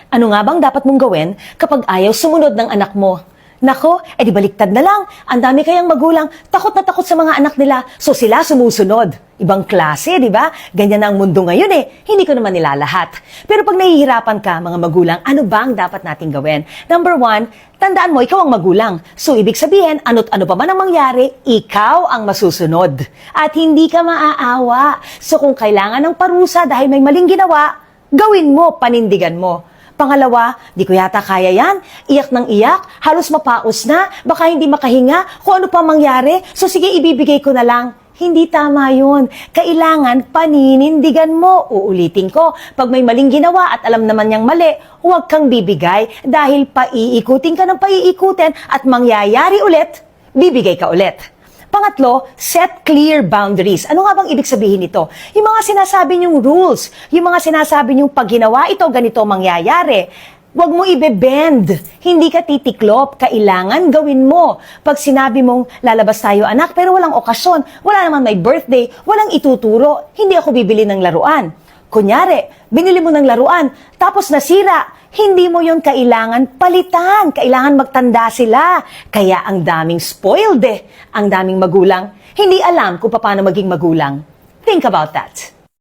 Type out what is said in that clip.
Ano nga bang dapat mong gawin kapag ayaw sumunod ng anak mo? Nako, edi baliktad na lang. Ang dami kayang magulang, takot na takot sa mga anak nila, so sila sumusunod. Ibang klase, di ba? Ganyan na ang mundo ngayon eh. Hindi ko naman nilalahat. Pero pag nahihirapan ka, mga magulang, ano ba ang dapat nating gawin? Number 1, tandaan mo, ikaw ang magulang. So, ibig sabihin, ano't ano pa man ang mangyari, ikaw ang masusunod. At hindi ka maaawa. So, kung kailangan ng parusa dahil may maling ginawa, gawin mo, panindigan mo. Pangalawa, di ko yata kaya yan. Iyak ng iyak, halos mapaos na, baka hindi makahinga, kung ano pa mangyari, so sige ibibigay ko na lang. Hindi tama yun. Kailangan paninindigan mo. Uulitin ko, pag may maling ginawa at alam naman niyang mali, huwag kang bibigay dahil paiikutin ka ng paiikutin at mangyayari ulit, bibigay ka ulit. Pangatlo, set clear boundaries. Ano nga bang ibig sabihin nito? Yung mga sinasabi niyong rules, yung mga sinasabi niyong pag ginawa ito, ganito mangyayari. Huwag mo ibe-bend. Hindi ka titiklop. Kailangan gawin mo. Pag sinabi mong lalabas tayo anak, pero walang okasyon, wala naman may birthday, walang ituturo, hindi ako bibili ng laruan. Kunyari, binili mo ng laruan, tapos nasira, hindi mo yon kailangan palitan. Kailangan magtanda sila. Kaya ang daming spoiled eh. Ang daming magulang, hindi alam kung paano maging magulang. Think about that.